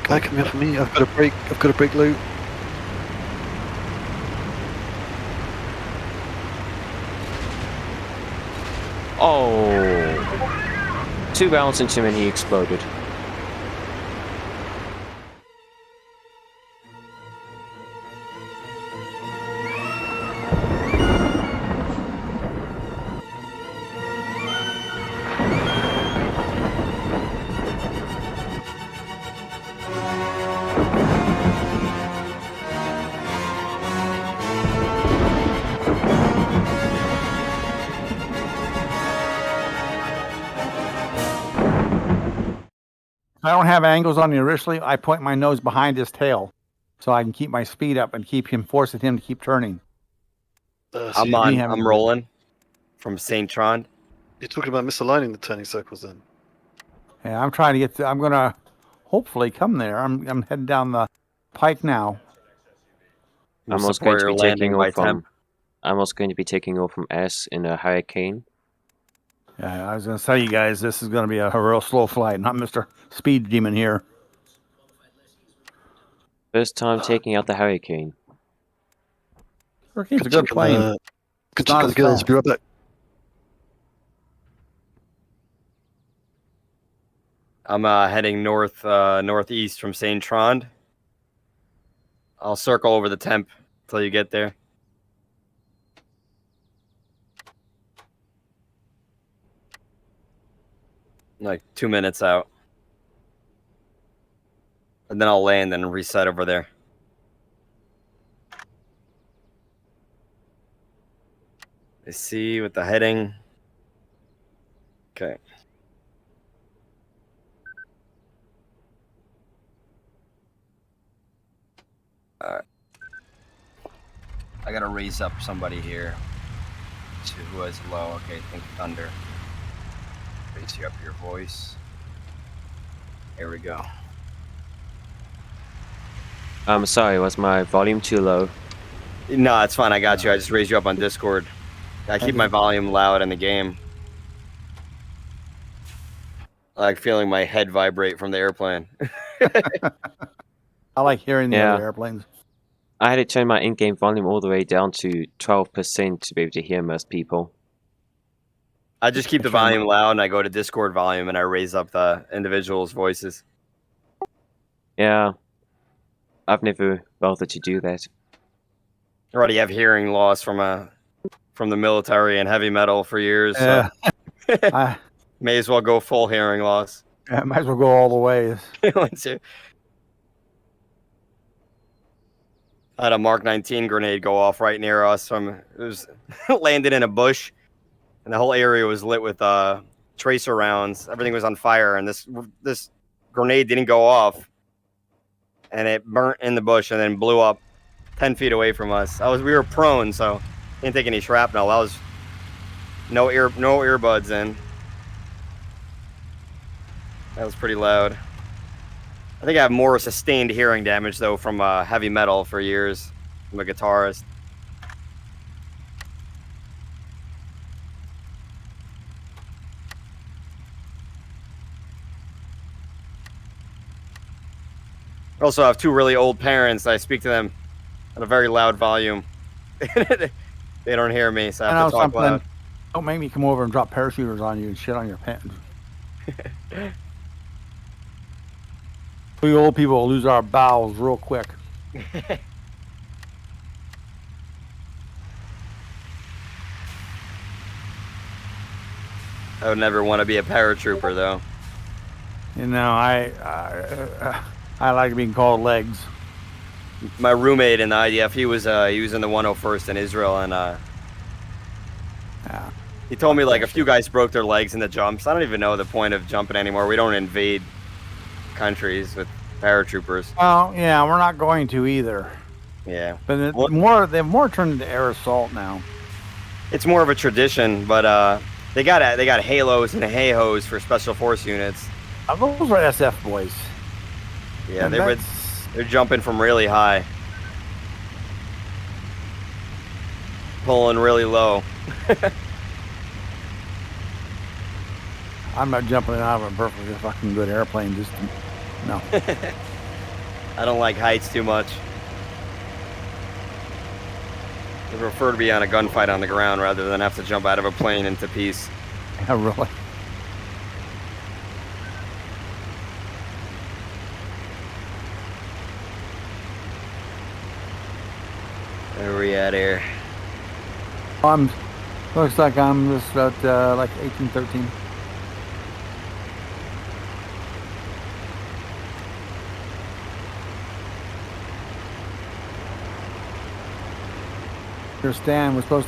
guy coming up for me. I've got a brake. I've got a brake loop. Oh! 2 rounds into him and he exploded. I don't have angles on the originally. I point my nose behind his tail so I can keep my speed up and forcing him to keep turning. So I'm rolling from St. Trond. You're talking about misaligning the turning circles then? Yeah, I'm trying to get I'm going to hopefully come there. I'm heading down the pike now. I'm also going to be taking off from... I'm also going to be taking off from S in a hurricane. Yeah, I was going to tell you guys, this is going to be a real slow flight, not Mr. Speed Demon here. First time taking out the hurricane. Hurricane's a good plane. Good check on the girls. Be right back. I'm heading northeast from St. Trond. I'll circle over the temp until you get there. Like 2 minutes out. And then I'll land and reset over there. I see with the heading. Okay. Alright. I gotta raise up somebody here to who has low. Okay, think thunder. Raise you up your voice. Here we go. I'm sorry, was my volume too low? No, it's fine. I got you. I just raised you up on Discord. I keep my volume loud in the game. I like feeling my head vibrate from the airplane. I like hearing the other airplanes. I had to turn my in-game volume all the way down to 12% to be able to hear most people. I just keep the volume loud and I go to Discord volume and I raise up the individuals' voices. Yeah. I've never bothered to do that. I already have hearing loss from the military and heavy metal for years. So. May as well go full hearing loss. Yeah, might as well go all the way. I had a Mark 19 grenade go off right near us. It was landed in a bush, and the whole area was lit with tracer rounds. Everything was on fire, and this grenade didn't go off, and it burnt in the bush and then blew up 10 feet away from us. We were prone, so didn't take any shrapnel. That was no earbuds in. That was pretty loud. I think I have more sustained hearing damage, though, from heavy metal for years. I'm a guitarist. I also have 2 really old parents. I speak to them at a very loud volume. They don't hear me, so I have to talk loud. Don't make me come over and drop parachuters on you and shit on your pants. We old people will lose our bowels real quick. I would never want to be a paratrooper, though. You know, I like being called legs. My roommate in the IDF, he was in the 101st in Israel, and he told me like a few guys broke their legs in the jumps. I don't even know the point of jumping anymore. We don't invade countries with paratroopers. Oh yeah, we're not going to either. Yeah, but they've more turned into air assault now. It's more of a tradition, but they got halos and hey-hos for special force units. Those are SF boys. Yeah, they're jumping from really high, pulling really low. I'm not jumping out of a perfectly fucking good airplane. Just no. I don't like heights too much. I prefer to be on a gunfight on the ground rather than have to jump out of a plane into peace. Yeah, really. Where are we at here? Looks like I'm just about like 18, 13. Understand we're supposed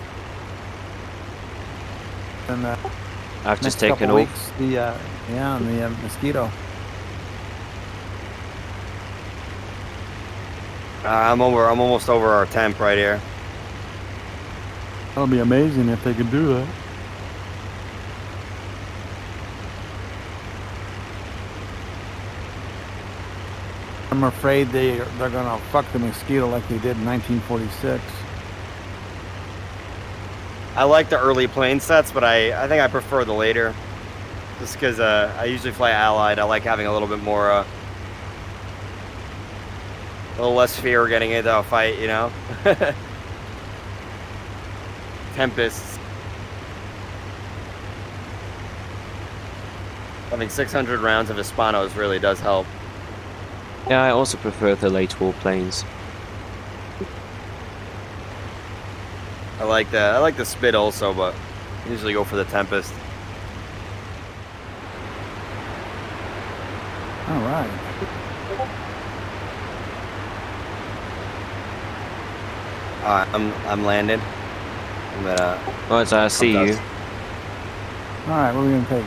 to. And I've just next taken couple off. weeks, the mosquito. I'm almost over our temp right here. That'll be amazing if they could do that. I'm afraid they're gonna fuck the mosquito like they did in 1946. I like the early plane sets, but I think I prefer the later. Just because I usually fly Allied. I like having a little bit more, a little less fear getting into a fight, you know? Tempests. Having 600 rounds of Hispanos really does help. Yeah, I also prefer the late war planes. I like the Spit also, but I usually go for the Tempest. All right. I'm landed. I'm gonna. Well, I see you. All right, what are we gonna take?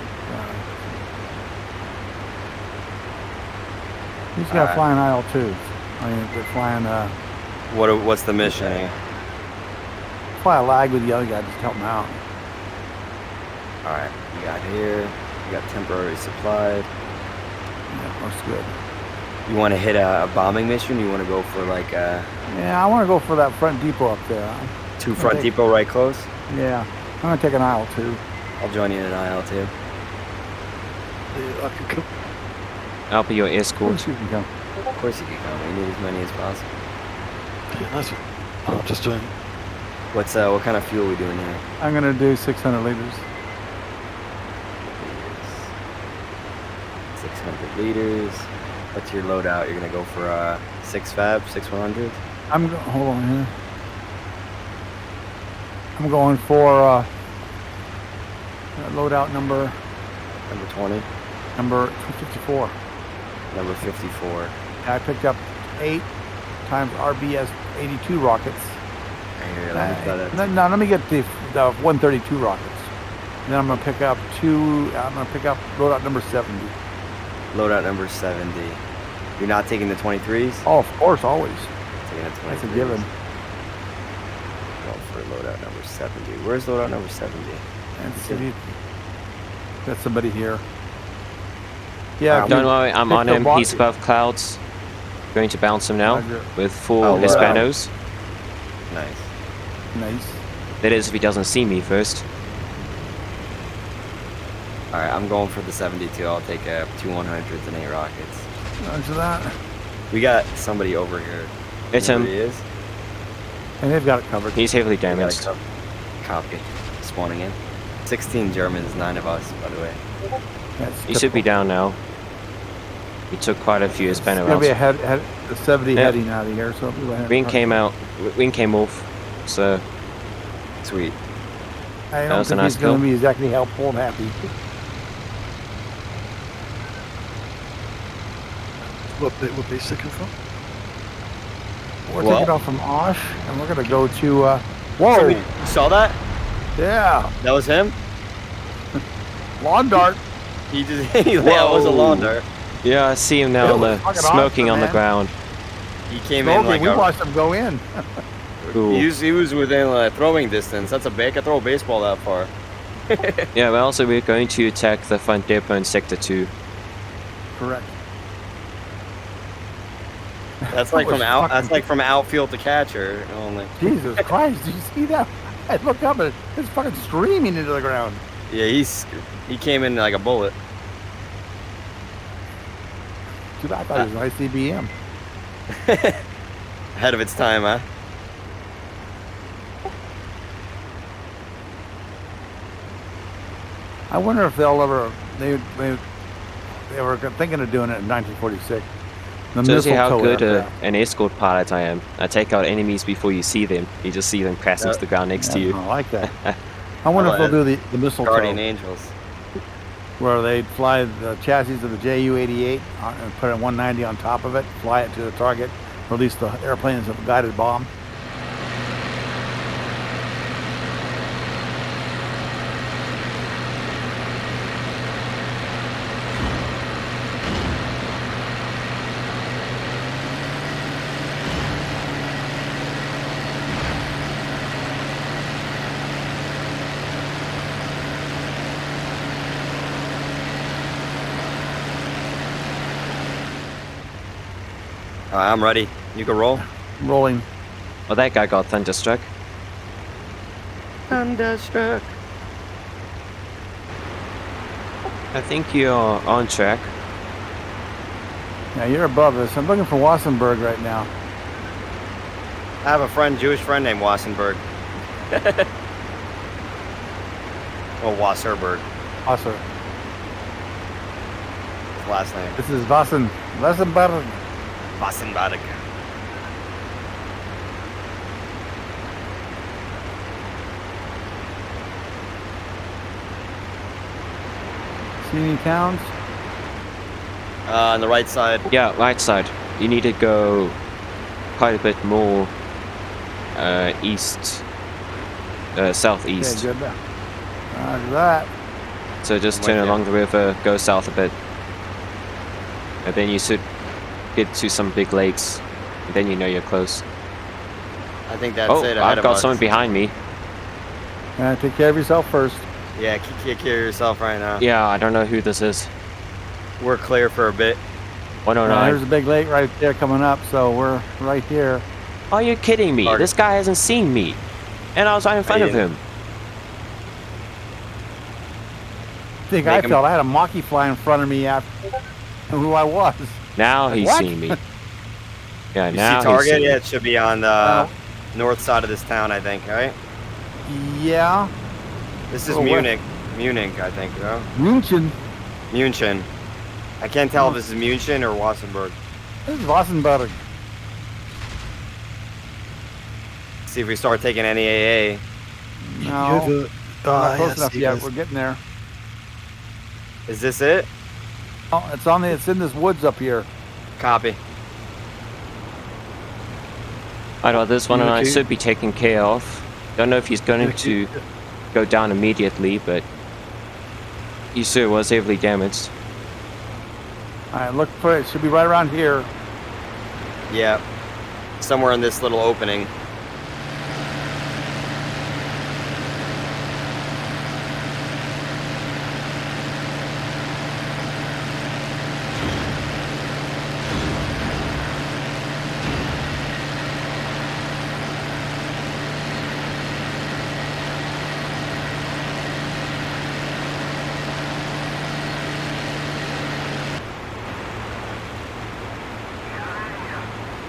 He's got Alright. flying IL-2s. I mean, they're flying. What's the mission here? Fly a lag with the other guy just to help him out. All right, you got here. You got temporary supplied. Yeah, looks good. You want to hit a bombing mission? You want to go for like Yeah, I want to go for that front depot up there. two front depot right close? Yeah, I'm gonna take an IL-2. I'll join you in an IL too. Yeah, I can come. I'll be your Of escort. course you can come. Of course you can come. We need as many as possible. Yeah, nice one. Oh, I'm just doing. What kind of fuel are we doing here? I'm gonna do 600 liters. 600 liters. What's your loadout? You're gonna go for 6 fab, 6 100. Hold on here. I'm going for loadout number Number 20. number 254. Number 54. I picked up 8 times RBS 82 rockets. Here, let me try that. No, let me get the 132 rockets. Then I'm gonna pick up loadout number 70. Loadout number 70. You're not taking the 23s? Oh, of course, always. Taking the 23s. That's a given. Going for loadout number 70. Where's loadout number 70? And see, got somebody here. Yeah, Don't worry, I'm pick on the him. box- He's above clouds. Going to bounce him now Roger. with 4 Oh, wow. Hispanos. Nice. Nice. That is, if he doesn't see me first. Alright, I'm going for the 72. I'll take 2 100s and 8 rockets. Roger that. We got somebody over here. Hit You know him. who he is? And they've got it covered. He's heavily We got a damaged. copy. Spawning in. 16 Germans, 9 of us, by the way. That's He should be typical. down now. He took quite a few It's Hispano gonna be a out. the 70 Yeah. heading out of here, so we'll go ahead. Wing came out. Wing came off. So Sweet. I That don't was a think nice he's going kill. to be exactly helpful and happy. What bit would be sticking from? We're Well- taking off from Osh, and we're going to go to. Whoa! Somebody, you saw that? Yeah, That was him? lawn dart. He just, that was a lawn dart. yeah, I see him now It on was the fucking smoking awesome, on the man. ground. He came in Okay, like we a, watched him go in. Cool. he was within throwing distance. That's a big. I could throw a baseball that far. Yeah, but also we're going to attack the front depot in Sector 2. Correct. That's like That was from out. fucking- That's like from outfield to catcher only. Jesus Christ! Did you see that? I looked up and it's fucking streaming into the ground. Yeah, he came in like a bullet. Dude, I thought it was an ICBM. Ahead of its time, huh? I wonder if they'll ever. They were thinking of doing it in 1946. The Shows you how mistletoe good aircraft. an escort pilot I am. I take out enemies before you see them. You just see them crashing to the ground next to Yeah, you. I like that. I wonder if they'll do the mistletoe, Guardian Angels. where they'd fly the chassis of the Ju-88 and put a 190 on top of it, fly it to the target, release the airplane as a guided bomb. All right, I'm ready. You can roll. Rolling. Well, that guy got thunderstruck. Thunderstruck. I think you're on track. Yeah, you're above us. I'm looking for Wassenberg right now. I have a friend, Jewish friend named Wassenberg. Well, Wasserberg, Wasser. his last name. This is Wassenberg. Wassenberg. See any towns? On the right side. Yeah, right side. You need to go quite a bit more east, southeast. Okay, good. Roger that. So just I'm turn with you. along the river, go south a bit, and then you should get to some big lakes. And then you know you're close. I think that's Oh, it. Ahead I've of got us. someone behind me. Take care of yourself first. Yeah, take care of yourself right now. Yeah, I don't know who this is. We're clear for a bit. 109. There's a big lake right there coming up, so we're right here. Are you kidding me? Target. This guy hasn't seen me. And I was right in front of didn't. him. I think Make I 'em- felt I had a Maki fly in front of me after who I was. Now Like, he's what? seen me. Yeah, You now see he's target? seen me. Yeah, it should be on the north side of this town, I think, right? Yeah. This is Oh, where? Munich, I think, no? München. München. I can't tell if this is München or Wassenberg. This is Wassenberg. See if we start taking any AA. No. Not Not close enough yet. We're getting there. Is this it? Oh, it's in this woods up here. Copy. I know this one and I Okay. should be taken care of. Don't know if he's going to go down immediately, but he sure was heavily damaged. All right, look for it. It should be right around here. Yeah. Somewhere in this little opening.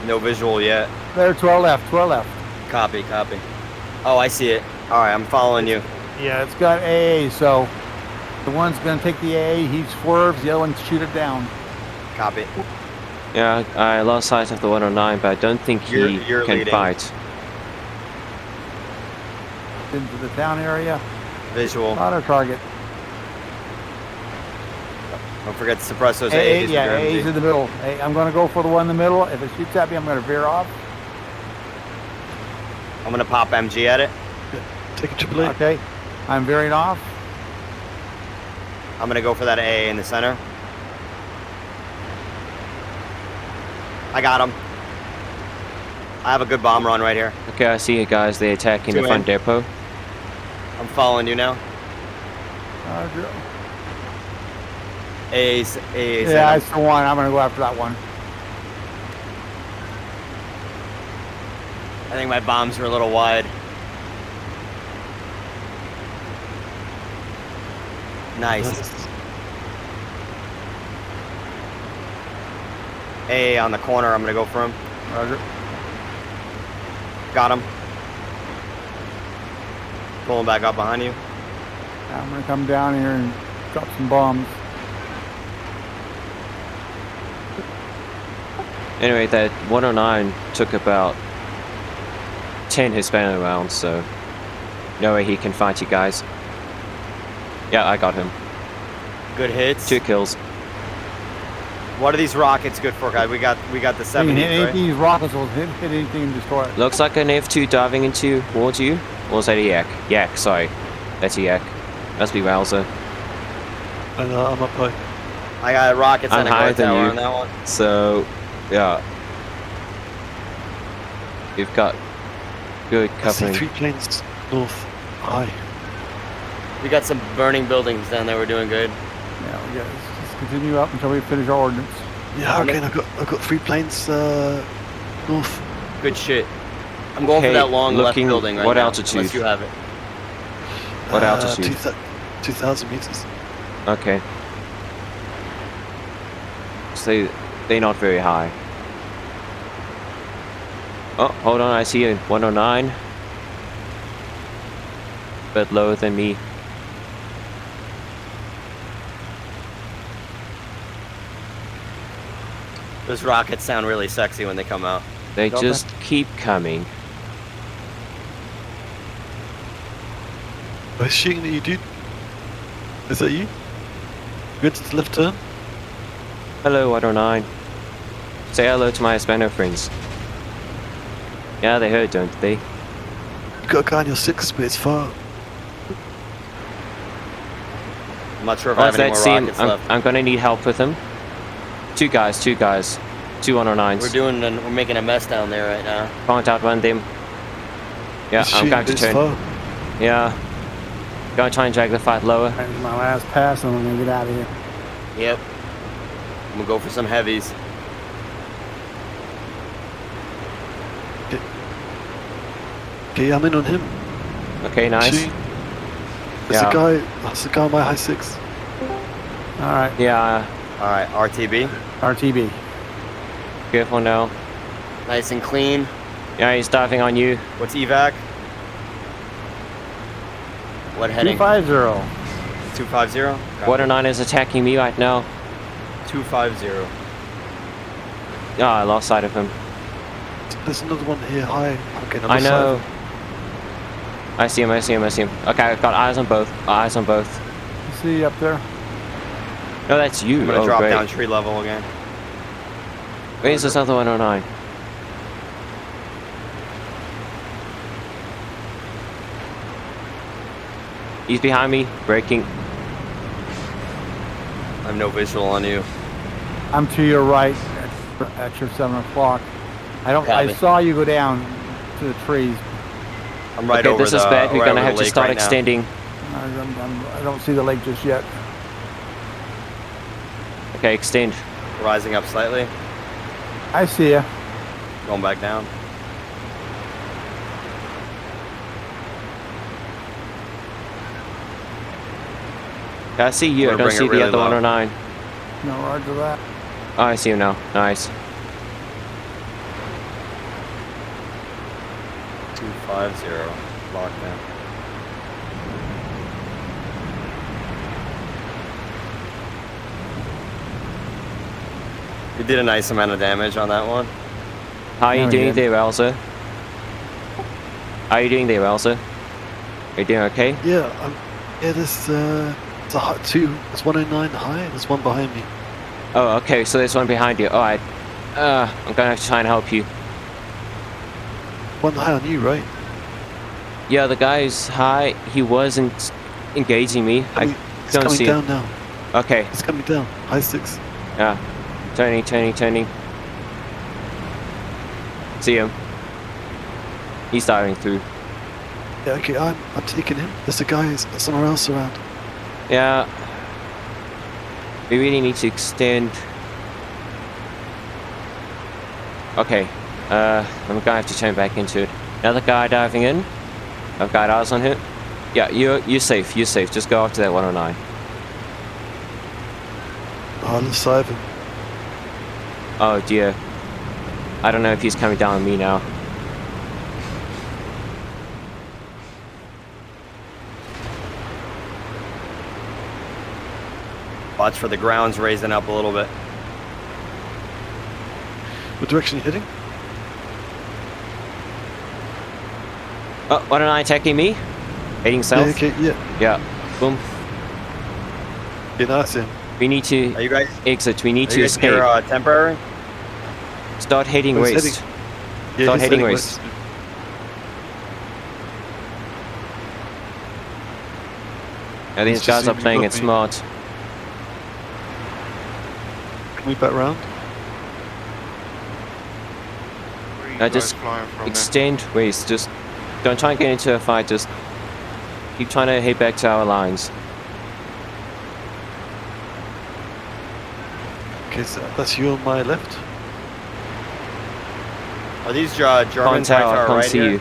No visual yet. There, 12 left, 12 left. Copy, copy. Oh, I see it. All right, I'm following you. Yeah, it's got AA, so the one's going to take the AA, he swerves, the other one shoot it down. Copy. Yeah, I lost sight of the 109, but I don't think he You're can leading. fight. Into the town area. Visual. Auto target. Don't forget to suppress those AA, AAs. with yeah, your AA's MG. in the middle. Hey, I'm going to go for the one in the middle. If it shoots at me, I'm going to veer off. I'm gonna pop MG at it. Take a triple A. Okay, I'm veering off. I'm gonna go for that AA in the center. I got him. I have a good bomb run right here. Okay, I see you guys. They're attacking the Two front in. depot. I'm following you now. AA's Yeah, it's the one. I'm going to go after that one. I think my bombs are a little wide. Nice. A on the corner. I'm gonna go for him. Roger. Got him. Pulling back up behind you. I'm gonna come down here and drop some bombs. Anyway, that 109 took about 10 Hispano rounds, so no way he can fight you guys. Yeah, I got him. Good hits. 2 kills. What are these rockets good for, guys? We got the 70s, Anything right? these rockets will hit anything and destroy it. Looks like an F2 diving into towards you. Or is that a yak? Yak, sorry. That's a yak. Must be Rouser. And I'm up high. I got rockets I'm and a higher guard than tower you. on that one. So, yeah. You've got good I see covering. 3 planes north. High. We got some burning buildings down there. We're doing good. Yeah, we got just continue up until we finish our ordnance. Yeah, Hurricane, I've got 3 planes north. Good shit. I'm going for Okay, that long left looking- building right what now. altitude? Unless you have it. What altitude? 2,000 meters. Okay. So they're not very high. Oh, hold on, I see a 109. Bit lower than me. Those rockets sound really sexy when they come out. They Don't just keep coming. I was shooting at you, dude. Is that you? Good to the left turn. Hello, 109. Say hello to my Hispano friends. Yeah, they heard, don't they? You got a guy on your 6, but it's far. I'm not sure if I Oh, have any let's more see him. rockets left. I'm gonna need help with him. 2 guys. 2 109s. We're making a mess down there right now. Can't outrun them. Yeah, He's I'm shooting, going to but it's turn. far. Yeah. Gonna try and drag the fight lower. That is my last pass, and I'm gonna get out of here. Yep. I'm gonna go for some heavies. Okay, I'm in on him. Okay, nice. Shooting. There's Yeah. a guy on my high 6. All right, Yeah, All right, RTB. RTB. careful now. Nice and clean. Yeah, he's diving on you. What's evac? What heading? 250. 250. 109 is attacking me right now. 250. Oh, I lost sight of him. There's another one here high. Okay, I know. I see him. Okay, I've got eyes on both. Eyes on both. You see you up there? No, that's you. I'm gonna Oh, drop great. down tree level again. Where's this other 109? He's behind me, braking. I have no visual on you. I'm to your right at your 7 o'clock. I Copy. saw you go down to the trees. I'm right Okay, over this the. is bad. We're right gonna over have the to lake start right now. extending. I don't see the lake just yet. Okay, extend. Rising up slightly. I see ya. Going back down. I see you. I We're don't bringing see it really the other low. 109. No, roger that. Oh, I see him now. Nice. 250. Lockdown. You did a nice amount of damage on that one. How are Yeah, you we doing did. there, Elsa? How are you doing there, Elsa? Are you doing okay? Yeah, there's it's a high 2. There's 109 high. There's one behind me. Oh, okay. So there's one behind you. All right. I'm gonna have to try and help you. One high on you, right? Yeah, the guy's high. He wasn't engaging me. I He's don't coming see down him. now. Okay. He's coming down. High 6. Yeah. Turning. See him. He's diving through. Yeah, okay, I'm taking him. There's a guy somewhere else around. Yeah. We really need to extend. Okay. I'm gonna have to turn back into it. Another guy diving in. I've got eyes on him. Yeah, you're safe. You're safe. Just go after that 109. Oh, let's save him. Oh dear. I don't know if he's coming down on me now. Watch for the grounds raising up a little bit. What direction are you heading? Oh, 109 attacking me. Heading south. Yeah, okay, yeah. Yeah. Boom. Yeah, no, that's him. We need to Are you guys? exit. We need Are to you guys escape. near, temporary? Start heading Oh, he's west. Yeah, Start he's heading west. Now these He's just guys are zooming playing above it me. smart. Can we back round? Where are you I guys just flying from Extend west. Just don't try and get into a fight. Just keep trying to head back to our lines. Okay, so that's you on my left. Are these Can't Germans tell. I right, can't right see here? you.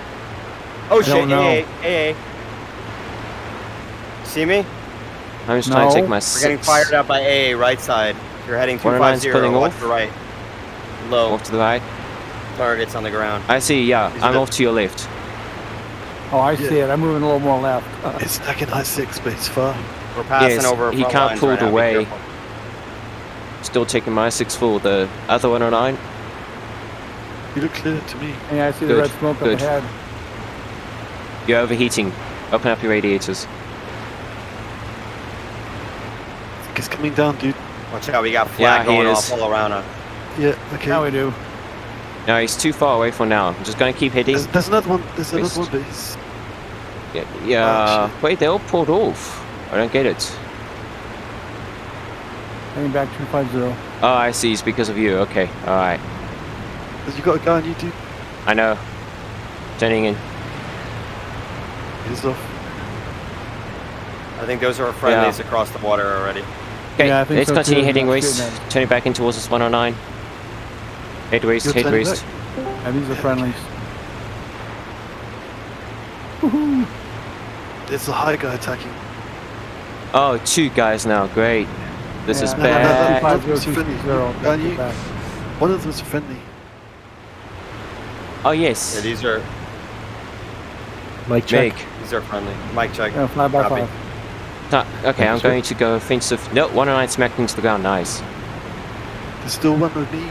Oh I shit! don't know. AA. See me? I'm just trying to take No. my We're getting six fired up by AA right side. You're heading 109's 250. pulling Watch off. the right. Low off to the right. targets on the ground. I see. Yeah, These are I'm the- off to your left. Oh, I see it. I'm moving a little more left. It's stacking high 6, but it's far. We're passing Yes, over. he front can't lines pull right it now, be away. careful. Still taking my 6 full. The other 109. You look clear to me. Yeah, I see the Good, red smoke good. up ahead. You're overheating. Open up your radiators. I think it's coming down, dude. Watch out, we got flag Yeah, he going is. off all around us. Yeah, okay. Now we do. No, he's too far away for now. I'm just going to keep heading. There's another one. There's another West. one, but he's... Yeah. Yeah. shit. Wait, they all pulled off. I don't get it. Heading back 250. Oh, I see. It's because of you. Okay. All right. You got a guy on you, dude? I know. Turning in. He's off. I think those are our friendlies across the water already. Okay, Yeah, I think let's so continue too. heading That's west. good, man. Turning back in towards this 109. Head west, You're head turning west. Yeah, these are friendlies. There's a high guy attacking. Oh, 2 guys now. Great. This is Yeah, no, no, no, bad. no. 250. Can you- One of them's friendly. Oh, yes. Yeah, these are Like Meg. these are friendly. Mic check. Yeah, 5 by Copy. 5. Okay, I'm That's good. going to go offensive. No, 109 smacked into the ground. Nice. There's still one with me.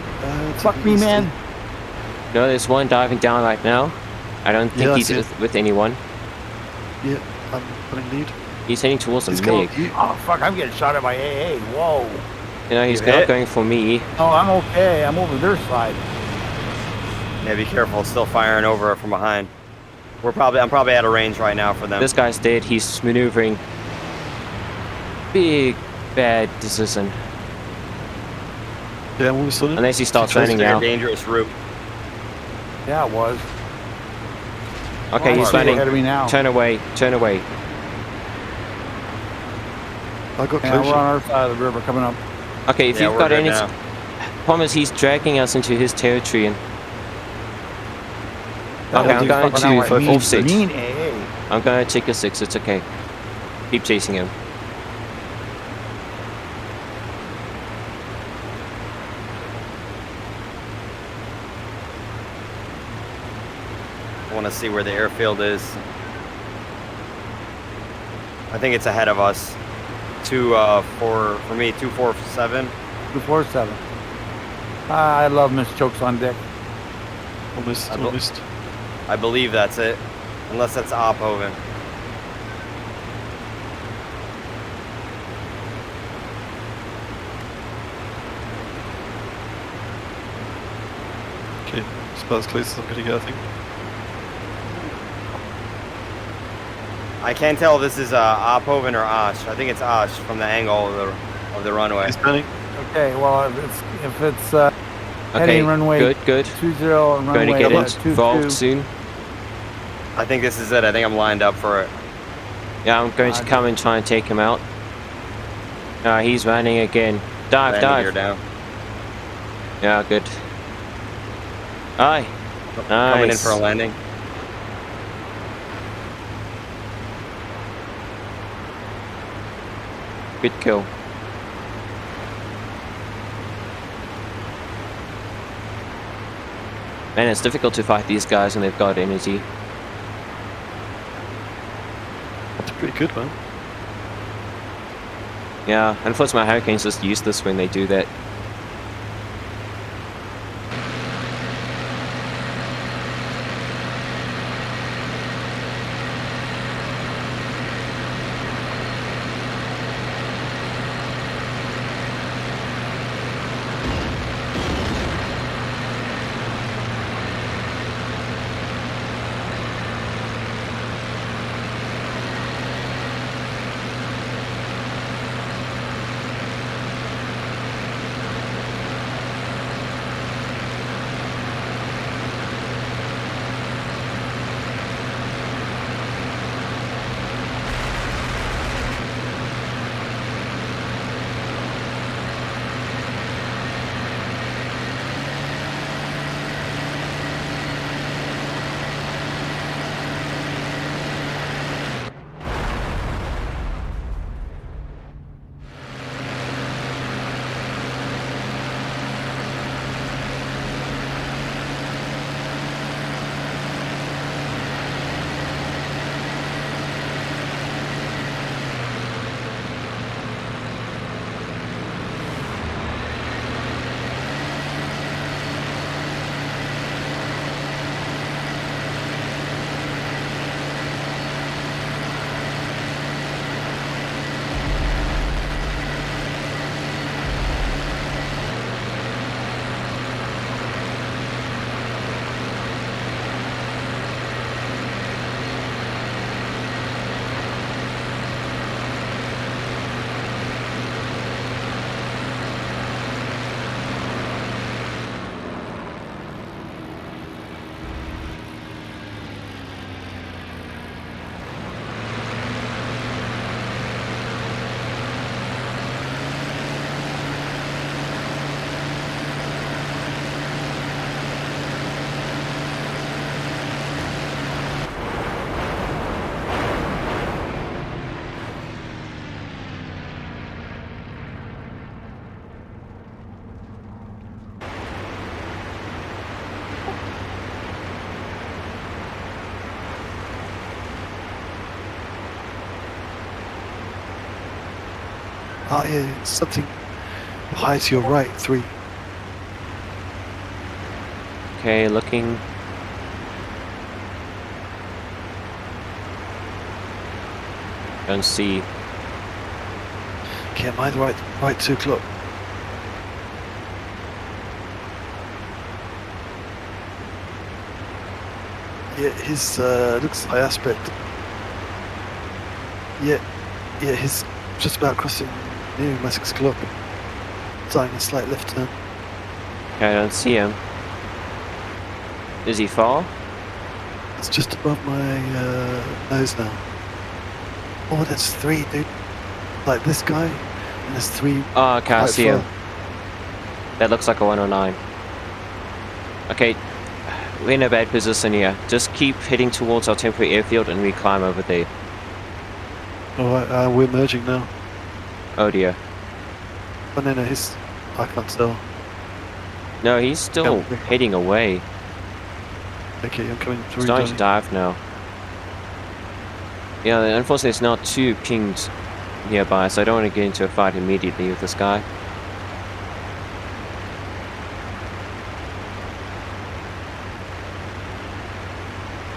Fuck to me, the man. east. No, there's one diving down right now. I don't think Yeah, I he's see it. with anyone. Yeah, I'm running lead. He's heading towards the He's coming. Meg. Oh, fuck, I'm getting shot at by AA. Whoa. You know, he's You not hit? going for me. Oh, I'm okay. I'm over their side. Yeah, be careful. It's still firing over from behind. I'm probably out of range right now for them. This guy's dead. He's maneuvering. Big bad decision. Yeah, I'm almost on him. Unless he starts Too close running It's a now. dangerous route. Yeah, it was. Okay, Oh, he's see running. ahead of me now. Turn away. Turn away. I got Yeah, we're closure. on our side of the river coming up. Okay, if Yeah, you've we're got good any... now. Problem is, he's dragging us into his territory and... That Okay, was I'm going fucking out to like offset. mean AA. I'm going to take a 6. It's okay. Keep chasing him. I want to see where the airfield is. I think it's ahead of us. 247. 247. I love Miss Chokes on Dick. Almost, I don't- almost. I believe that's it. Unless that's Ophoven. Okay, it's about as close as I'm gonna get, I think. I can't tell if this is Ophoven or Osh. I think it's Osh from the angle of the runway. He's turning. Okay, well, if it's Okay, heading runway good, good. 20 and Going to runway get 22. involved soon. I think this is it. I think I'm lined up for it. Yeah, I'm going to come and try and take him out. He's running again. Dive, Landing gear dive. down. Yeah, good. Aye. Coming in Nice. for a landing. Good kill. Man, it's difficult to fight these guys when they've got energy. That's pretty good, man. Yeah, unfortunately my Hurricane's just useless when they do that. Ah, yeah, something high to your right, 3. Okay, looking. Don't see. Okay, am I the right 2 o'clock? Yeah, his looks high aspect. Yeah, he's just about crossing near my 6 o'clock. Starting a slight left turn. Okay, I don't see him. Is he far? It's just above my nose now. Oh, that's 3, dude. Like this guy, and there's 3. Oh, okay, I quite see far. him. That looks like a 109. Okay, we're in a bad position here. Just keep heading towards our temporary airfield and we climb over there. Oh, we're merging now. Oh dear. Oh, no, I can't tell. No, he's still Yeah. heading away. Okay, I'm coming through. Starting to Johnny. dive now. Yeah, unfortunately it's not too pinged nearby, so I don't want to get into a fight immediately with this guy.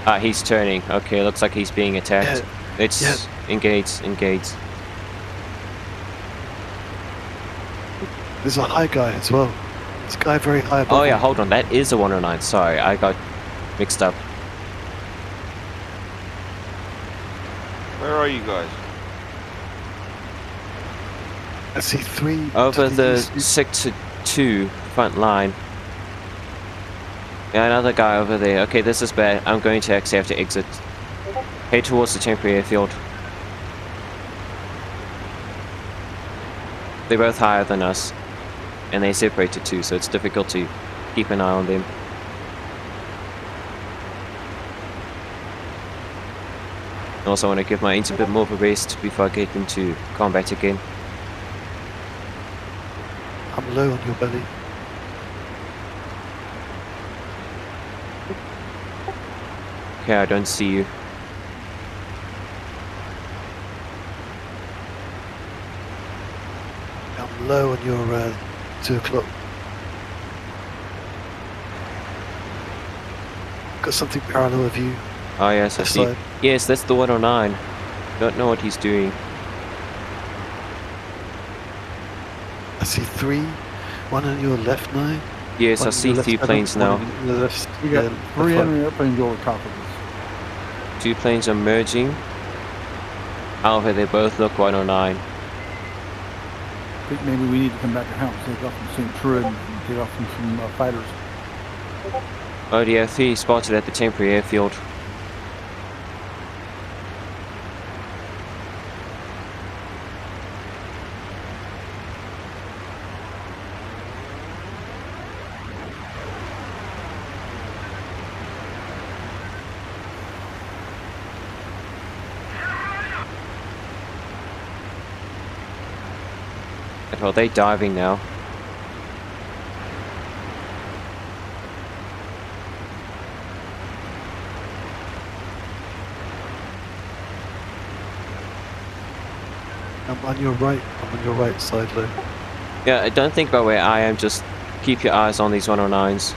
Ah, he's turning. Okay, looks like he's being attacked. Yeah, Let's engage. There's a high guy as well. This guy very high above Oh yeah, me. hold on, that is a 109. Sorry, I got mixed up. Where are you guys? I see 3 Over to the east. sector 2 front line. Yeah, another guy over there. Okay, this is bad. I'm going to actually have to exit. Head towards the temporary airfield. They're both higher than us. And they separated too, so it's difficult to keep an eye on them. I also want to give my engine a bit more of a rest before I get into combat again. I'm low on your belly. Okay, I don't see you. I'm low on your 2 o'clock. Got something parallel with you. Oh yes, I Left see. side. Yes, that's the 109. Don't know what he's doing. I see 3. 1 on your left 9. Yes, One I on see your left 3 7, planes one now. on the left, We got left 3 5. enemy airplanes over top of us. 2 planes are merging. However, they both look 109. I think maybe we need to come back and help take off from St. Trude and take off from some fighters. ODF-3 spotted at the temporary airfield. Are they diving now? I'm on your right. I'm on your right side, Lou. Yeah, don't think about where I am, just keep your eyes on these 109s.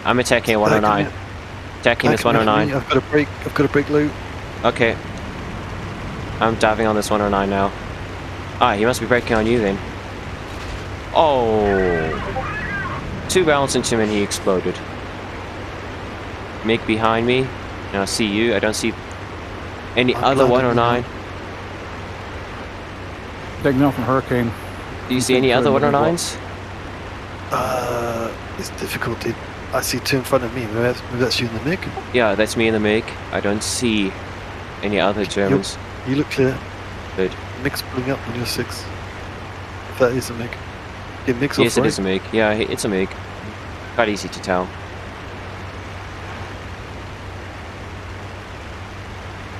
I'm attacking a 109. Attacking this 109. I've got a break. I've got a break, Lou. Okay. I'm diving on this 109 now. Ah, he must be braking on you then. Oh! 2 rounds into him and he exploded. Mick behind me. Now I see you. I don't see any I'm other blinded 109. Taking off from Hurricane. Do you see any other 109s? It's difficult, dude. I see 2 in front of me. Maybe that's you in the MiG. Yeah, that's me in the MiG. I don't see any other Germans. You look clear. Good. MiG's pulling up on your 6. If that is a MiG. Yeah, MiG's off Yes, it right. is a MiG. Yeah, it's a MiG. Quite easy to tell.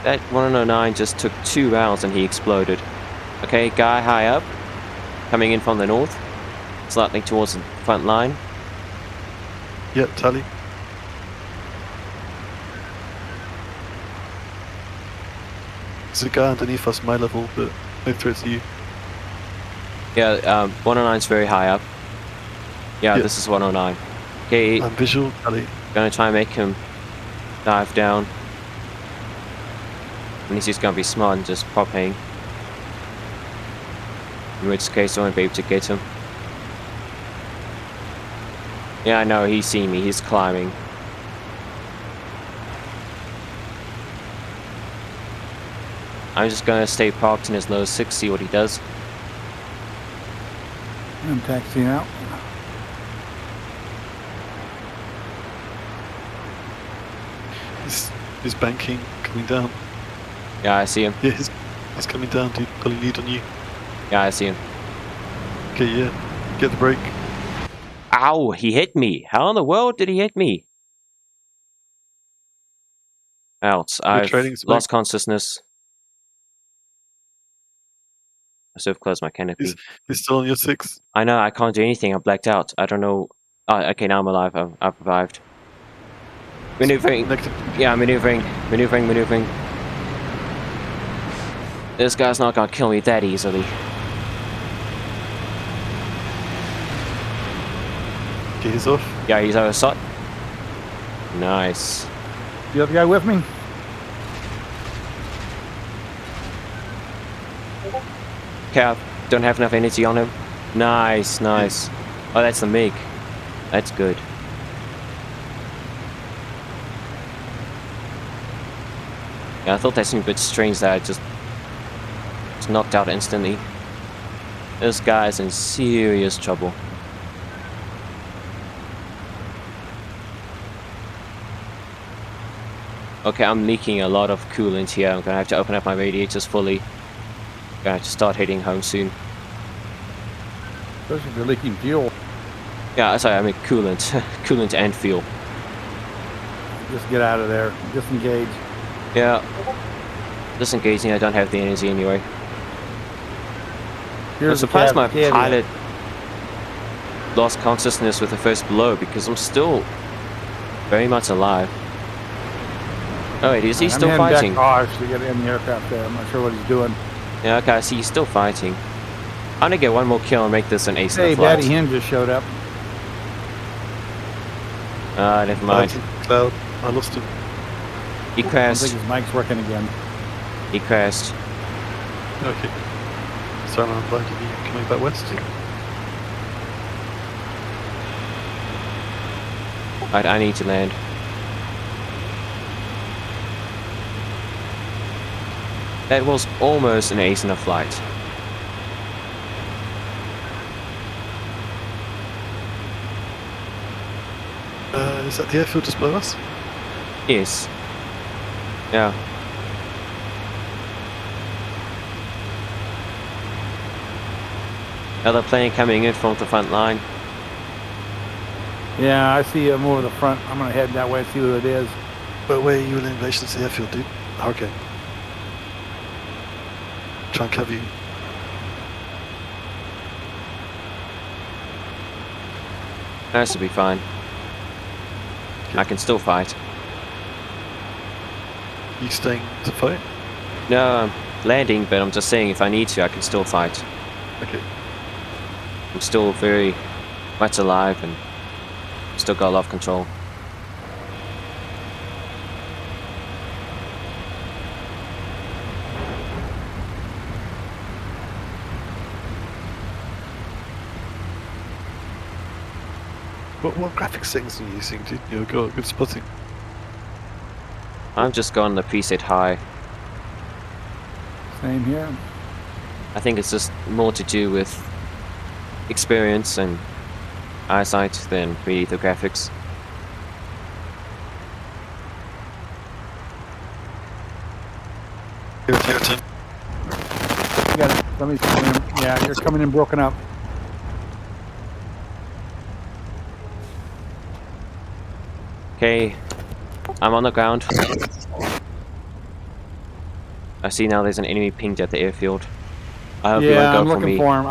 That 109 just took 2 rounds and he exploded. Okay, guy high up, coming in from the north, slightly towards the front line. Yeah, tally. There's a guy underneath us, my level, but no threat to you. Yeah, 109's very high up. Yeah, Yeah. this is 109. Okay, I'm visual, tally. gonna try and make him dive down. And he's just gonna be smart and just pop hang. In which case I won't be able to get him. Yeah, I know, he's seen me, he's climbing. I'm just gonna stay parked in his low 6, see what he does. I'm taxiing out. He's banking, coming down. Yeah, I see him. Yeah, he's coming down, dude. Got a lead on you. Yeah, I see him. Okay, yeah. Get the brake. Ow, he hit me. How in the world did he hit me? Out. I've trading smoke. lost consciousness. I should have closed my canopy. He's still on your 6. I know, I can't do anything. I'm blacked out. I don't know. Oh, okay, now I'm alive. I've revived. Maneuvering. Negative. Yeah, maneuvering. Maneuvering. This guy's not gonna kill me that easily. Okay, he's off. Yeah, he's out of sight. Nice. The other guy with me? Okay, I don't have enough energy on him. Nice. Oh, that's the MiG. That's good. Yeah, I thought that seemed a bit strange that I just knocked out instantly. This guy's in serious trouble. Okay, I'm leaking a lot of coolant here. I'm gonna have to open up my radiators fully. Gonna have to start heading home soon. Especially if you're leaking fuel. Yeah, sorry, I mean coolant. Coolant and fuel. Just get out of there. Disengage. Yeah. Disengaging, I don't have the energy anyway. I'm Here's the surprised my caveat. pilot lost consciousness with the first blow because I'm still very much alive. Oh, wait, is he I'm still heading fighting? back to get in the aircraft there. I'm not sure what he's doing. Yeah, okay, I see he's still fighting. I'm gonna get one more kill and make this an ace in Hey, the flight. Batty Hen just showed up. Never mind. Cloud. I lost him. He I don't crashed. think his mic's working again. He crashed. Okay. So I'm like, are you coming back west? I need to land. That was almost an ace in a flight. Is that the airfield just below us? Yes. Yeah. Another plane coming in from the front line. Yeah, I see him over the front. I'm going to head that way and see who it is. But where are you in relation to the airfield, dude? Okay. Try and cover you. That should be fine. I can still fight. You staying to fight? No, I'm landing, but I'm just saying if I need to, I can still fight. Okay. I'm still very much alive and still got a lot of control. What graphics settings are you using, dude? You've got good spotting. I'm just going the preset high. Same here. I think it's just more to do with experience and eyesight than really the graphics. Here, Tim. You got it. Somebody's coming in. Yeah, you're coming in broken up. Okay, I'm on the ground. I see now there's an enemy pinged at the airfield. I hope he won't Yeah, go I'm for looking me. for him.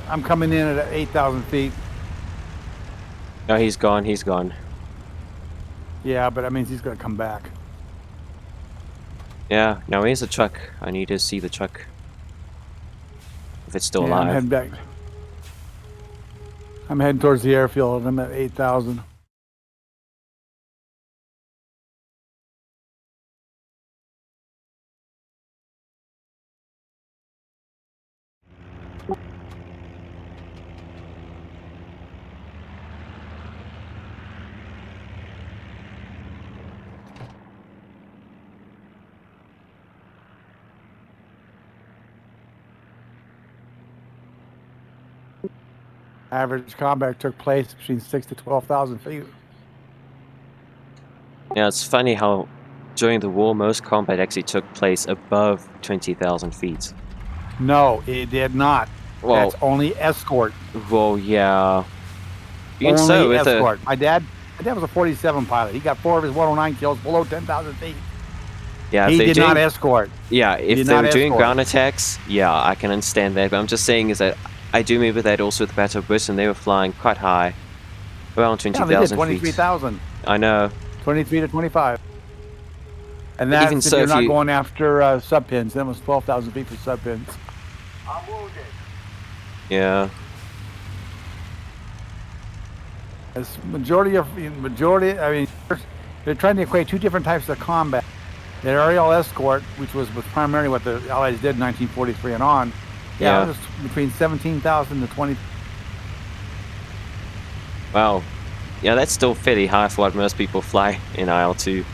I'm coming in at 8,000 feet. No, he's gone, he's gone. Yeah, but that means he's going to come back. Yeah, now here's the truck. I need to see the truck. If it's still Yeah, I'm alive. heading back. I'm heading towards the airfield. I'm at 8,000. Average combat took place between 6 to 12,000 feet. Yeah, it's funny how during the war most combat actually took place above 20,000 feet. No, it did not. Well, That's only escort. well, yeah. Even Only so, with escort. My dad was a 47 pilot. He got 4 of his 109 kills below 10,000 feet. yeah, He if they're did doing, not escort. yeah, He if did they're not doing escort. ground attacks, yeah, I can understand that. But I'm just saying is that I do remember that also with the Battle of Britain, they were flying quite high, around Yeah, they did 20,000 feet. 23,000. I know. 23 to 25. And that's Even if so, you're if not you- going after sub pins. That was 12,000 feet for sub pins. I'm wounded. Yeah. As majority, I mean, they're trying to equate two different types of combat. The aerial escort, which was primarily what the Allies did in 1943 and on. Yeah, Yeah. it was between 17,000 to 20. Wow. Yeah, that's still fairly high for what most people fly in IL-2.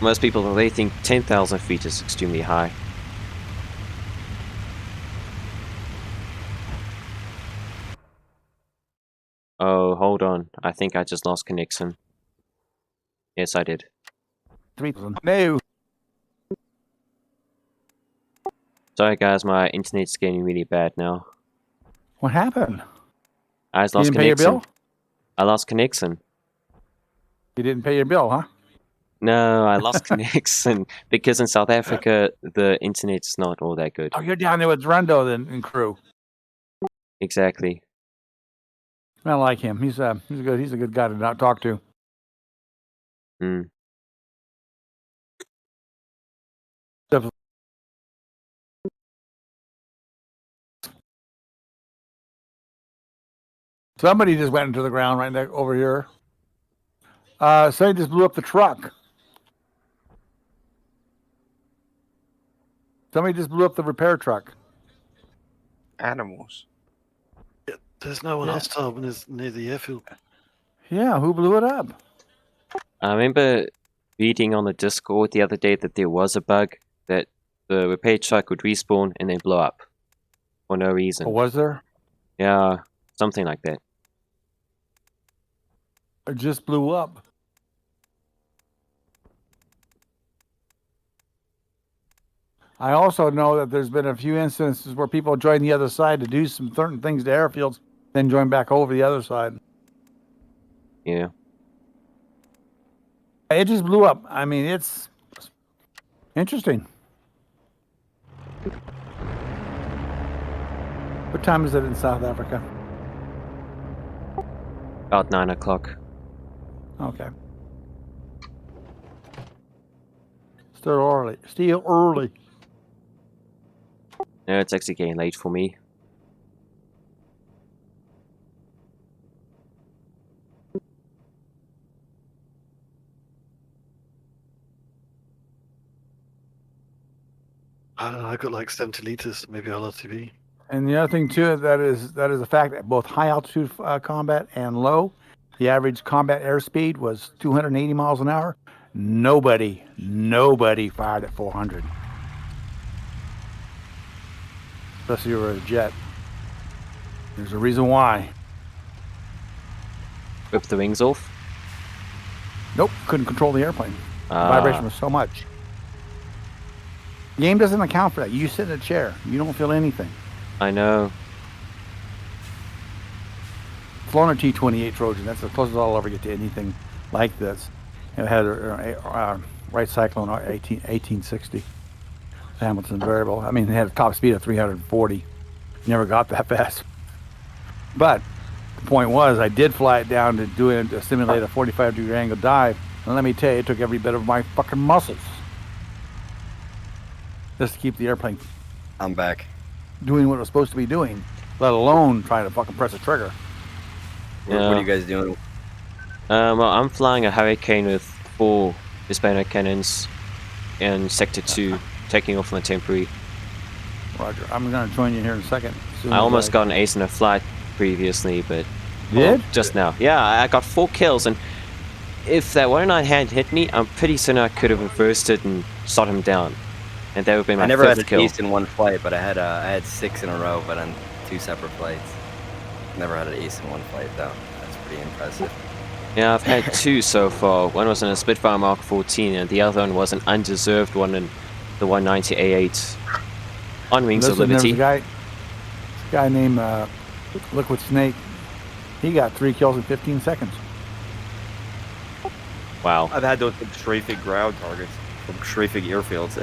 Most people, they think 10,000 feet is extremely high. Oh, hold on. I think I just lost connection. Yes, I did. 3,000. No. Sorry guys, my internet's getting really bad now. What happened? I just You lost didn't pay your connection. bill? I lost connection. You didn't pay your bill, huh? No, I lost connection because in South Africa the internet's not all that good. Oh, you're down there with Rondo then and crew. Exactly. I like him. He's a good guy to not talk to. Hmm. Somebody just went into the ground right there, over here. Somebody just blew up the truck. Somebody just blew up the repair truck. Animals. There's no one Yeah. hostile near the airfield. Yeah, who blew it up? I remember reading on the Discord the other day that there was a bug that the repair truck would respawn and then blow up for no reason. Or was there? Yeah, something like that. It just blew up. I also know that there's been a few instances where people join the other side to do some certain things to airfields, then join back over the other side. Yeah. It just blew up. I mean, it's interesting. What time is it in South Africa? About 9 o'clock. Okay. Still early. Still early. No, it's actually getting late for me. I don't know. I got like 70 liters, maybe LRTV. And the other thing too, that is the fact that both high altitude combat and low, the average combat airspeed was 280 miles an hour. Nobody fired at 400. Especially if you were a jet. There's a reason why. Rip the wings off. Nope, couldn't control the airplane. The Ah. vibration was so much. Game doesn't account for that. You sit in a chair. You don't feel anything. I know. Flown a T-28 Trojan. That's the closest I'll ever get to anything like this. It had a Wright Cyclone 1860 Hamilton variable. I mean, it had a top speed of 340. Never got that fast. But the point was, I did fly it down to simulate a 45-degree angle dive. And let me tell you, it took every bit of my fucking muscles just to keep the airplane I'm back. doing what it was supposed to be doing, let alone trying to fucking press a trigger. What are you guys doing? Well, I'm flying a Hurricane with 4 Hispano cannons in Sector 2, taking off on the temporary. Roger. I'm going to join you here in a second. I almost got an ace in a flight previously, but Did? just now. Yeah, I got 4 kills, and if that 109 had hit me, I'm pretty certain I could have reversed it and shot him down, and that would have been my I never had fifth an kill. ace in one flight, but I had 6 in a row, but on 2 separate flights. Never had an ace in one flight though. That's pretty impressive. Yeah, I've had 2 so far. One was in a Spitfire Mark 14, and the other one was an undeserved one in the 190 A8 on Wings of Listen, there was Liberty. a guy named Liquid Snake. He got 3 kills in 15 seconds. Wow. I've had those from strafing ground targets, from strafing airfields.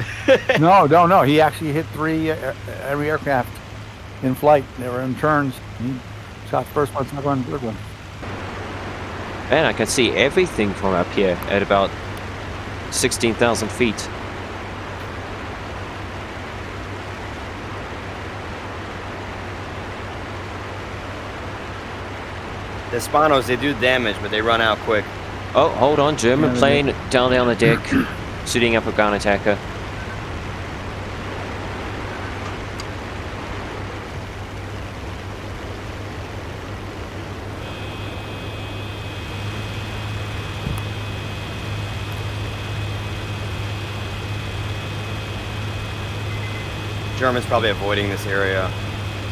No. He actually hit 3 every aircraft in flight. They were in turns. He shot the first one, second one, third one. Man, I can see everything from up here at about 16,000 feet. The Spanos, they do damage, but they run out quick. Oh, hold on, German Yeah, plane down there on the deck, shooting up a ground attacker. German's probably avoiding this area.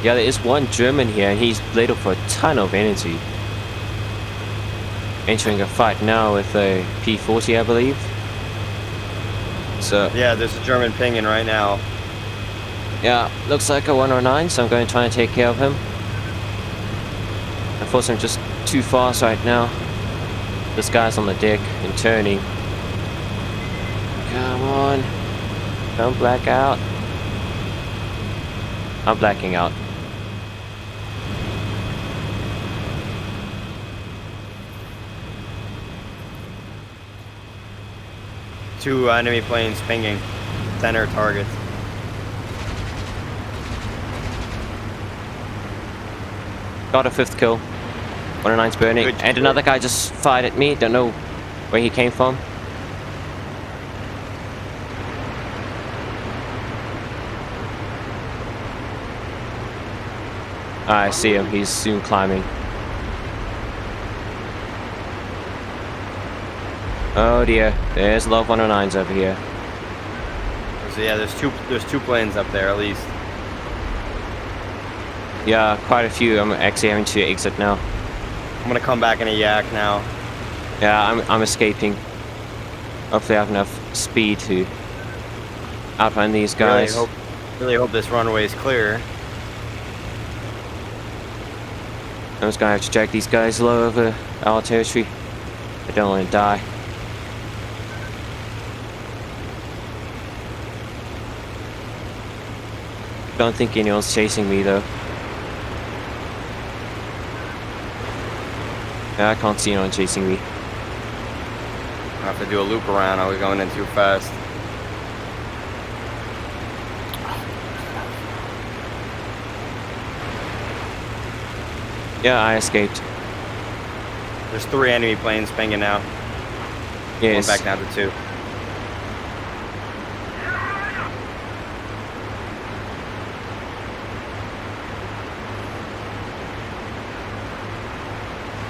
Yeah, there is one German here, and he's laid off a ton of energy. Entering a fight now with a P-40, I believe. So, Yeah, there's a German pinging right now. yeah, looks like a 109, so I'm going to try and take care of him. Unfortunately, I'm just too fast right now. This guy's on the deck and turning. Come on. Don't black out. I'm blacking out. Two enemy planes pinging. Center targets. Got a 5th kill. 109's burning. Good And another guy just fired at me. Don't know where he came from. I see him. He's soon climbing. Oh dear. There's a lot of 109s over here. So yeah, there's two planes up there at least. Yeah, quite a few. I'm actually having to exit now. I'm gonna come back in a yak now. Yeah, I'm escaping. Hopefully I have enough speed to outrun these guys. Really hope this runway is clear. I'm just gonna have to drag these guys low over our territory. I don't want to die. Don't think anyone's chasing me though. Yeah, I can't see anyone chasing me. I have to do a loop around. Are we going in too fast? Yeah, I escaped. There's 3 enemy planes pinging now. Yes. Going back down to 2.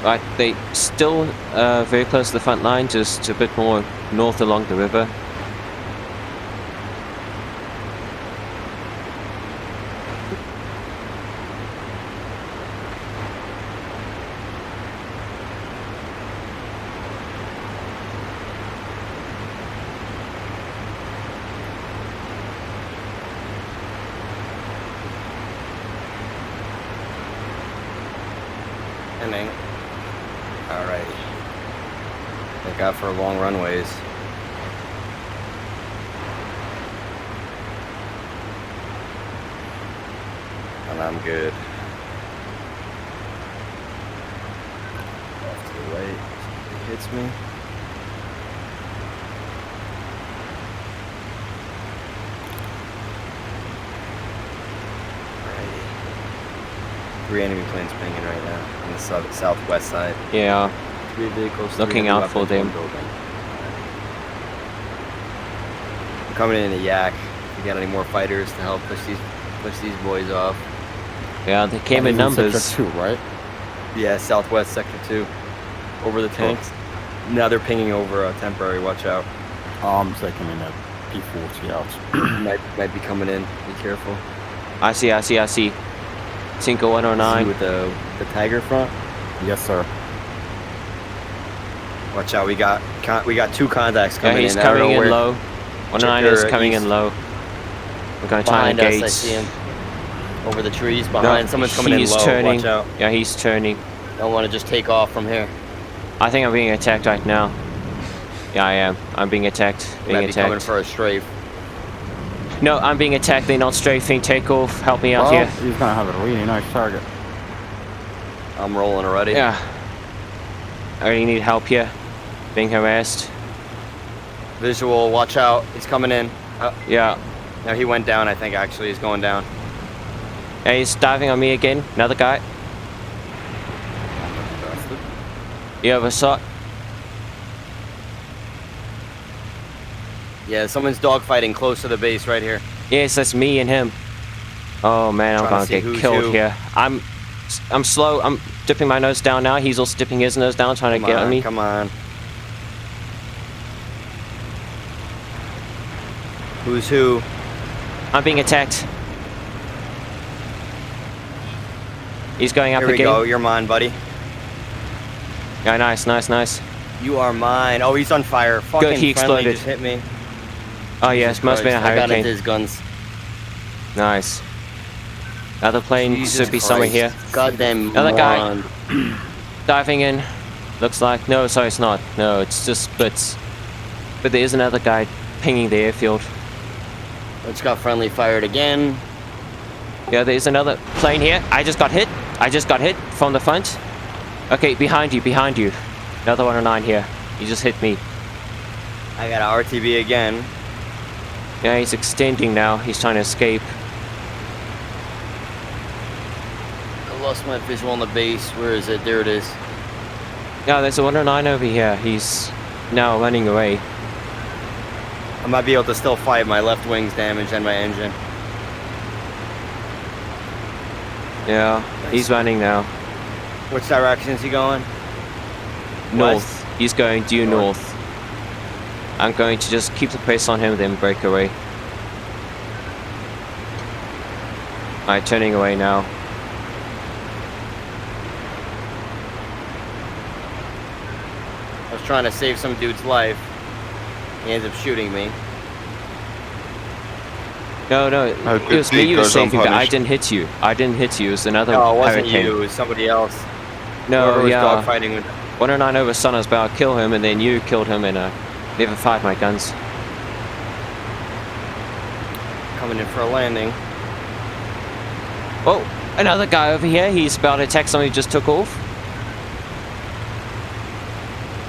Right, they still very close to the front line, just a bit more north along the river. Ending. Alrighty. Look out for long runways. And I'm good. Off to the right. It hits me. Alrighty. 3 enemy planes pinging right now on the southwest side. Yeah, 3 vehicles. looking 3 out for weapons, them. 1 building. I'm coming in a yak. If you got any more fighters to help push these boys off. yeah, they came in numbers. Sector 2, right? Yeah, southwest sector 2. Over the tanks. Now they're pinging over a temporary. Watch out. I'm taking in a P40 out. might be coming in. Be careful. I see. Cinco 109. See with the Tiger front. Yes, sir. Watch out. We got 2 contacts Yeah, coming he's in. I don't coming know in where- low. 109 is coming in low. We're going to try and Behind us, engage. I see him. Over the trees behind. No, Someone's coming in he's low. turning. Watch out. Yeah, he's turning. Don't want to just take off from here. I think I'm being attacked right now. Yeah, I am. I'm being attacked. Might be coming for a strafe. No, I'm being attacked. They're not strafing. Take off. Help me out Well, here. he's gonna have a really nice target. I'm rolling already. Yeah. I really need help here. Being harassed. Visual. Watch out. He's coming in. Yeah. No, he went down. I think actually he's going down. Yeah, he's diving on me again. Another guy. You have a shot? Yeah, someone's dogfighting close to the base right here. Yes, that's me and him. Oh man, I'm Trying to gonna see get who's killed who. here. I'm slow. I'm dipping my nose down now. He's also dipping his nose down, trying to get on me. Come on. Who's who? I'm being attacked. He's going up Here we again. go. You're mine, buddy. Yeah, nice. You are mine. Oh, he's on fire. Fucking he friendly exploded. just hit me. Oh yes, must have been a I got into hurricane. his guns. Nice. Other plane Jesus should be somewhere here. Christ. Goddamn Another guy. moron. Diving in. Looks like no, sorry, it's not. No, it's just splits. But there is another guy pinging the airfield. It's got friendly fired again. Yeah, there's another plane here. I just got hit from the front. Okay, behind you. Another 109 here. He just hit me. I got an RTB again. Yeah, he's extending now. He's trying to escape. lost my visual on the base. Where is it? There it is. Yeah, there's a 109 over here. He's now running away. I might be able to still fight. My left wing's damaged and my engine. Yeah, he's running now. Which direction is he going? North. He's going due north. I'm going to just keep the pace on him, then break away. Alright, turning away now. I was trying to save some dude's life. He ends up shooting me. No, No it good was me deed you were goes saving, but I unpunished. didn't hit you. I didn't hit you. It was another No, it wasn't hurricane. you. It was somebody else. No, Whoever was yeah. dogfighting with. 109 over Sun, I was about to kill him, and then you killed him, and never fired my guns. Coming in for a landing. Oh, another guy over here. He's about to attack somebody who just took off.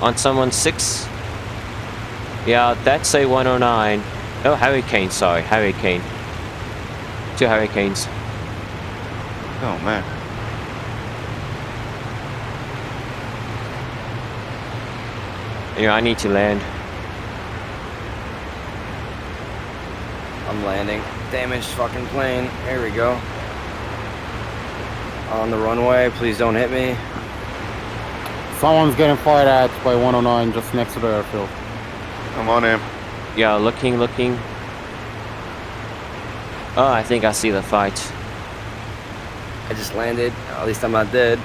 On someone 6. Yeah, that's a 109. Oh, Hurricane, sorry. Hurricane. 2 Hurricanes. Oh man. Yeah, I need to land. I'm landing. Damaged fucking plane. There we go. On the runway. Please don't hit me. Someone's getting fired at by 109 just next to the airfield. Come on in. Yeah, looking. Oh, I think I see the fight. I just landed. At least I'm not dead.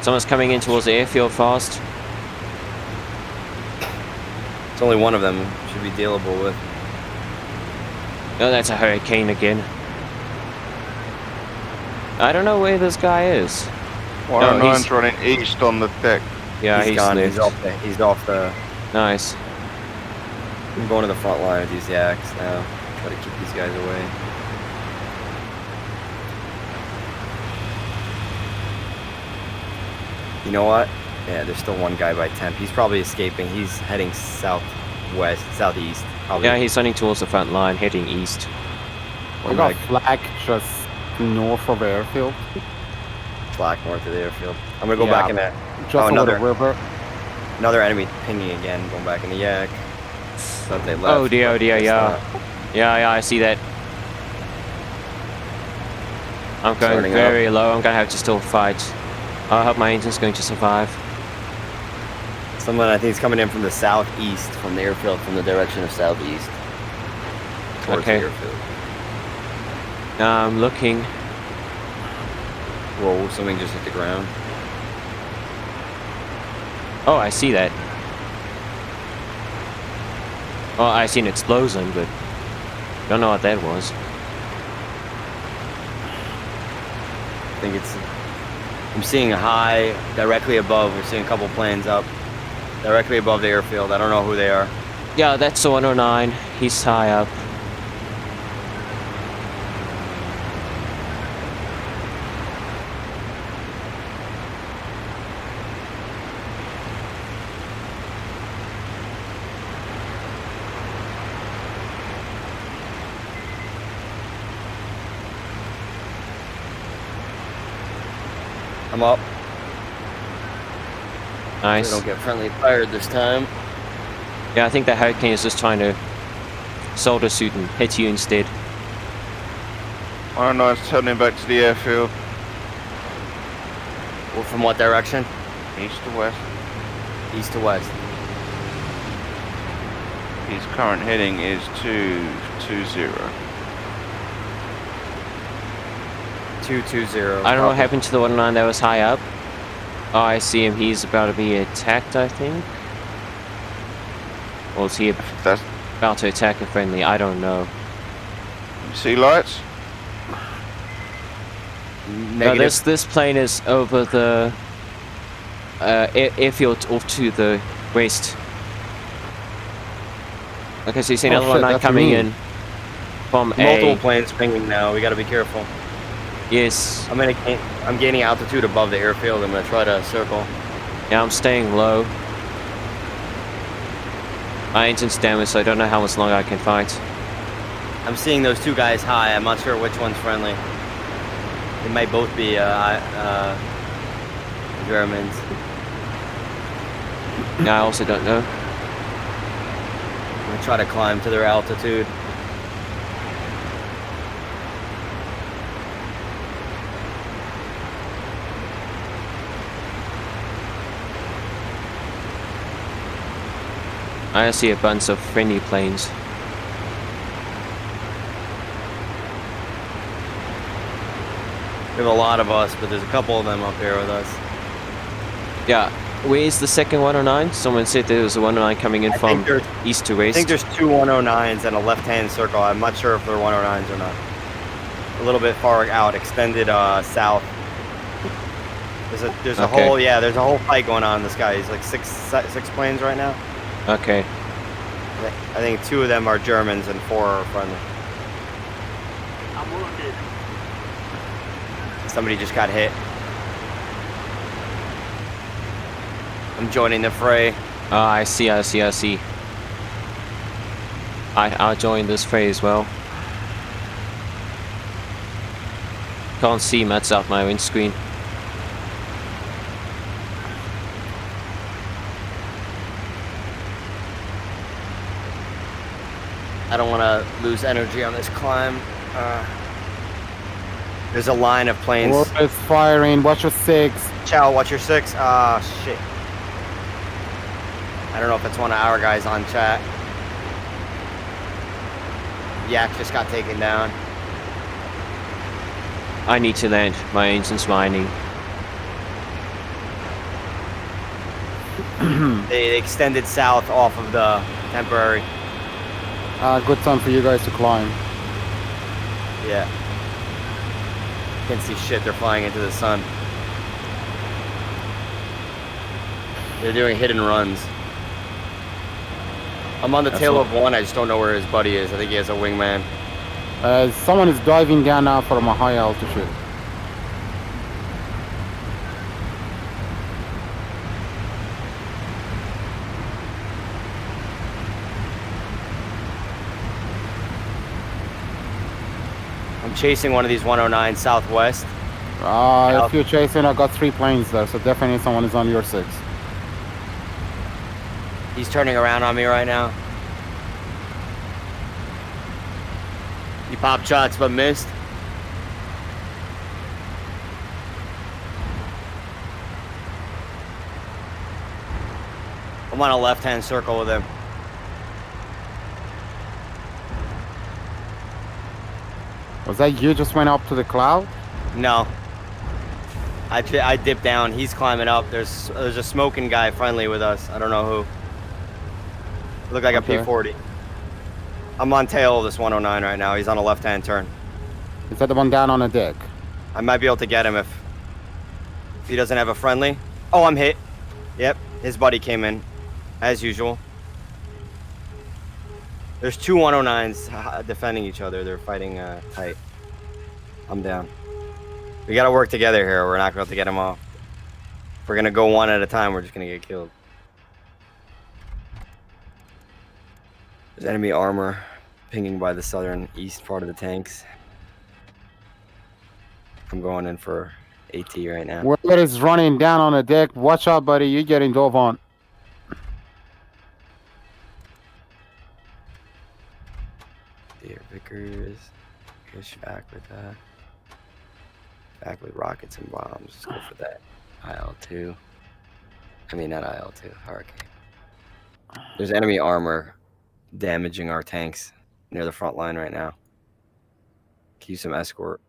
Someone's coming in towards the airfield fast. It's only one of them. Should be dealable with. Oh, that's a Hurricane again. I don't know where this guy is. 109's he's- running east on the deck. Yeah, he's gone. left. He's off the. Nice. I'm going to the front line with these yaks now. Try to keep these guys away. You know what? Yeah, there's still one guy by temp. He's probably escaping. He's heading southeast. Probably. Yeah, he's running towards the front line, heading east. We got flak just north of the airfield. Black north of the airfield. I'm gonna go Yeah. back in that. Just Oh, over another- the river. Another enemy pinging again. Going back in the yak. Thought they left. Oh dear, but it's yeah. not. Yeah, I see that. I'm going Starting very low. I'm gonna have to still fight. I hope my engine's going to survive. Someone I think is coming in from the southeast, from the airfield, from the direction of southeast. Towards Okay. the airfield. I'm looking. Whoa, something just hit the ground. Oh, I see that. Oh, I see an explosion, but don't know what that was. I think it's. I'm seeing a high directly above. We're seeing a couple planes up directly above the airfield. I don't know who they are. Yeah, that's the 109. He's high up. I'm up. Nice. So don't get friendly fired this time. Yeah, I think that Hurricane is just trying to solder suit and hit you instead. 109's turning back to the airfield. Well, from what direction? East to west. East to west. His current heading is 220. 220. I don't know what happened to the 109 that was high up. Oh, I see him. He's about to be attacked, I think. Or is he That's about to attack a friendly? I don't know. see lights. No, this plane is over the airfield off to the west. Okay, so you see Oh, another shit, 109 that's coming me. in from Multiple A. planes pinging now. We got to be careful. Yes. I'm gaining altitude above the airfield. I'm gonna try to circle. Yeah, I'm staying low. My engine's damaged, so I don't know how much longer I can fight. I'm seeing those two guys high. I'm not sure which one's friendly. They might both be Germans. I also don't know. I'm gonna try to climb to their altitude. I see a bunch of friendly planes. We have a lot of us, but there's a couple of them up here with us. Yeah, where is the second 109? Someone said there was a 109 coming in from east to I west. think there's two 109s and a left-hand circle. I'm not sure if they're 109s or not. A little bit far out, extended south. There's a Okay. whole there's a whole fight going on in the sky. He's like six planes right now. Okay. I think two of them are Germans and four are friendly. I'm wounded. Somebody just got hit. I'm joining the fray. Oh, I see. I'll join this fray as well. Can't see much out my windscreen. I don't want to lose energy on this climb. There's a line of planes. Wolf is firing. Watch your 6. Chow, watch your 6. Ah, shit. I don't know if it's one of our guys on chat. Yak just got taken down. I need to land. My engine's whining. They extended south off of the temporary. Good time for you guys to climb. Yeah. Can't see shit. They're flying into the sun. They're doing hit and runs. I'm on the tail of one. I just don't know where his buddy is. I think he has a wingman. Someone is diving down now from a high altitude. I'm chasing one of these 109 southwest. If you're chasing, I got 3 planes there, so definitely someone is on your 6. He's turning around on me right now. He popped shots but missed. I'm on a left-hand circle with him. Was that you just went up to the cloud? No. I dipped down. He's climbing up. There's a smoking guy friendly with us. I don't know who. Look like Okay. a P40. I'm on tail of this 109 right now. He's on a left-hand turn. Is that the one down on the deck? I might be able to get him if he doesn't have a friendly. Oh, I'm hit. Yep, his buddy came in, as usual. There's two 109s defending each other. They're fighting tight. I'm down. We gotta work together here. We're not going to get him off. If we're gonna go one at a time, we're just gonna get killed. There's enemy armor pinging by the southern east part of the tanks. I'm going in for AT right now. Where is running down on the deck? Watch out, buddy. You're getting dove on. Dear Vickers. Push back with that. Back with rockets and bombs. Let's go for that. IL-2. I mean, not IL-2. Hurricane. There's enemy armor damaging our tanks near the front line right now. Can use some escort.